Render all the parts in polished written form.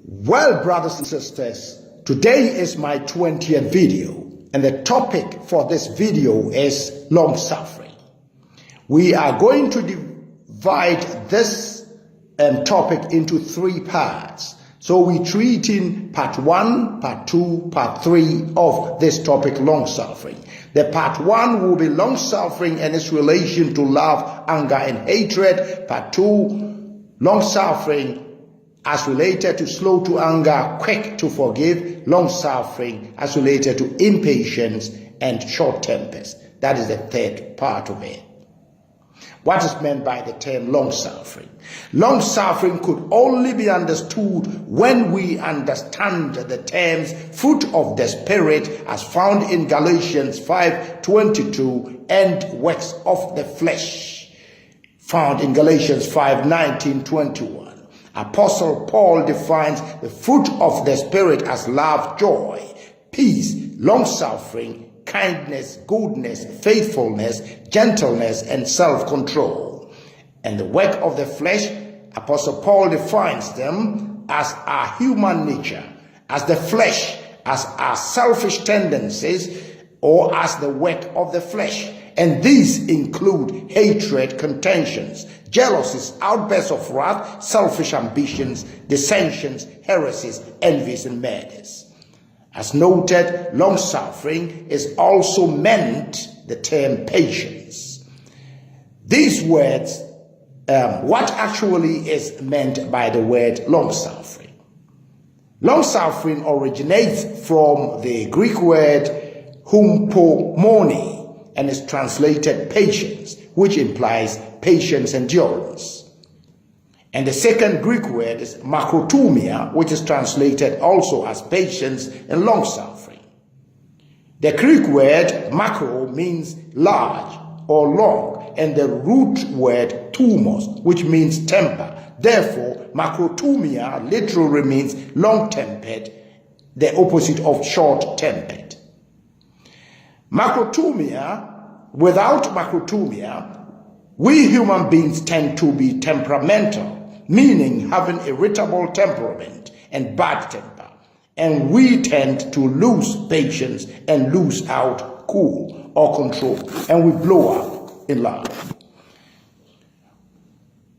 Well, brothers and sisters, today is my 20th video, and the topic for this video is long-suffering. We are going to divide this topic into 3 parts. So we're treating part 1, part 2, part 3 of this topic, long-suffering. The part 1 will be long-suffering and its relation to love, anger, and hatred. Part 2, long-suffering as related to slow to anger, quick to forgive, long-suffering as related to impatience and short tempers. That is the 3rd part of it. What is meant by the term long-suffering? Long-suffering could only be understood when we understand the terms fruit of the Spirit as found in Galatians 5:22 and works of the flesh found in Galatians 5:19-21. Apostle Paul defines the fruit of the Spirit as love, joy, peace, long-suffering, kindness, goodness, faithfulness, gentleness, and self-control. And the work of the flesh, Apostle Paul defines them as our human nature, as the flesh, as our selfish tendencies, or as the work of the flesh. And these include hatred, contentions, jealousies, outbursts of wrath, selfish ambitions, dissensions, heresies, envies, and murders. As noted, long-suffering is also meant the term patience. These words, what actually is meant by the word long-suffering? Long-suffering originates from the Greek word humpomonee and is translated patience, which implies patience, endurance. And the second Greek word is makrothumia, which is translated also as patience and long-suffering. The Greek word makro means large or long, and the root word thumos, which means temper. Therefore, makrothumia literally means long-tempered, the opposite of short-tempered. Without makrothumia, we human beings tend to be temperamental, meaning having irritable temperament and bad temper. And we tend to lose patience and lose out cool or control, and we blow up in love.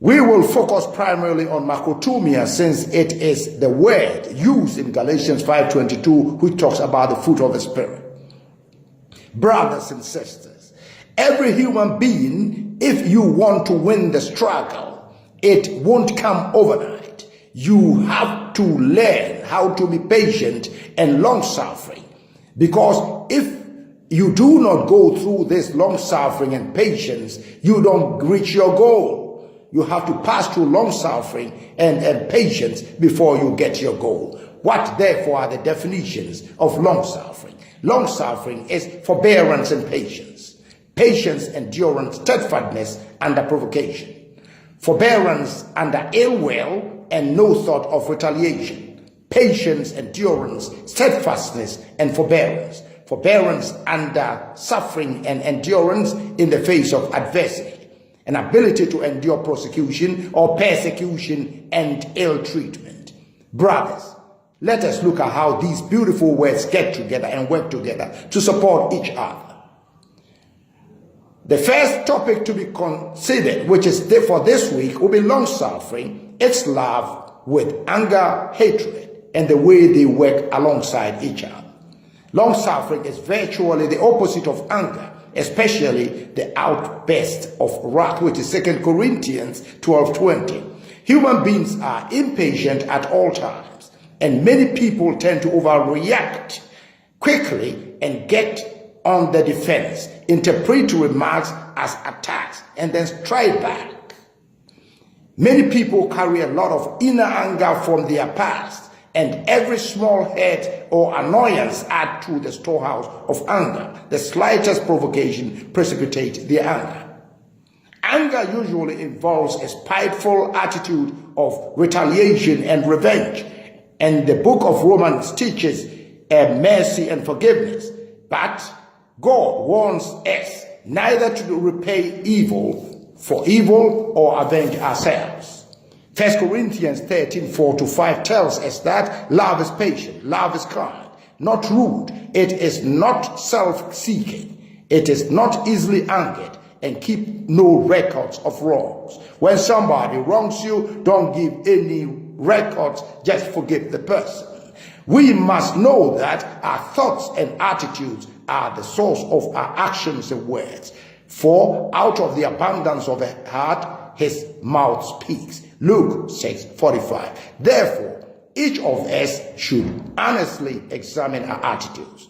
We will focus primarily on makrothumia since it is the word used in Galatians 5:22, which talks about the fruit of the Spirit. Brothers and sisters, every human being, if you want to win the struggle, it won't come overnight. You have to learn how to be patient and long-suffering, because if you do not go through this long-suffering and patience, you don't reach your goal. You have to pass through long-suffering and patience before you get your goal. What therefore are the definitions of long-suffering? Long-suffering is forbearance and patience. Patience, endurance, steadfastness under provocation. Forbearance under ill will and no thought of retaliation. Patience, endurance, steadfastness, and forbearance. Forbearance under suffering and endurance in the face of adversity. An ability to endure prosecution or persecution and ill treatment. Brothers, let us look at how these beautiful words get together and work together to support each other. The first topic to be considered, which is for this week, will be long-suffering, its love with anger, hatred, and the way they work alongside each other. Long-suffering is virtually the opposite of anger, especially the outburst of wrath, which is 2 Corinthians 12:20. Human beings are impatient at all times, and many people tend to overreact quickly and get on the defense, interpret remarks as attacks, and then strike back. Many people carry a lot of inner anger from their past, and every small hurt or annoyance adds to the storehouse of anger. The slightest provocation precipitates their anger. Anger usually involves a spiteful attitude of retaliation and revenge, and the book of Romans teaches mercy and forgiveness. But God warns us neither to repay evil for evil or avenge ourselves. 1 Corinthians 13:4-5 tells us that love is patient, love is kind, not rude, it is not self-seeking, it is not easily angered, and keep no records of wrongs. When somebody wrongs you, don't give any records, just forgive the person. We must know that our thoughts and attitudes are the source of our actions and words. For out of the abundance of the heart, his mouth speaks. Luke 6:45. Therefore, each of us should honestly examine our attitudes.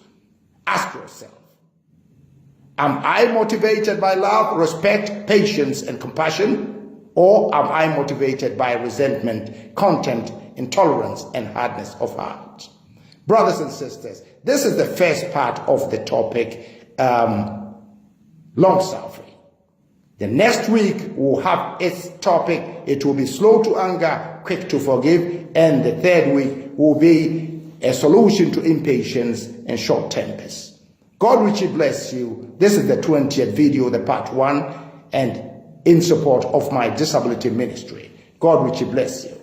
Ask yourself, am I motivated by love, respect, patience, and compassion? Or am I motivated by resentment, contempt, intolerance, and hardness of heart? Brothers and sisters, this is the first part of the topic, long-suffering. The next week we'll have its topic. It will be slow to anger, quick to forgive. And the third week will be a solution to impatience and short tempers. God richly bless you. This is the 20th video, the part 1, and in support of my disability ministry. God richly bless you.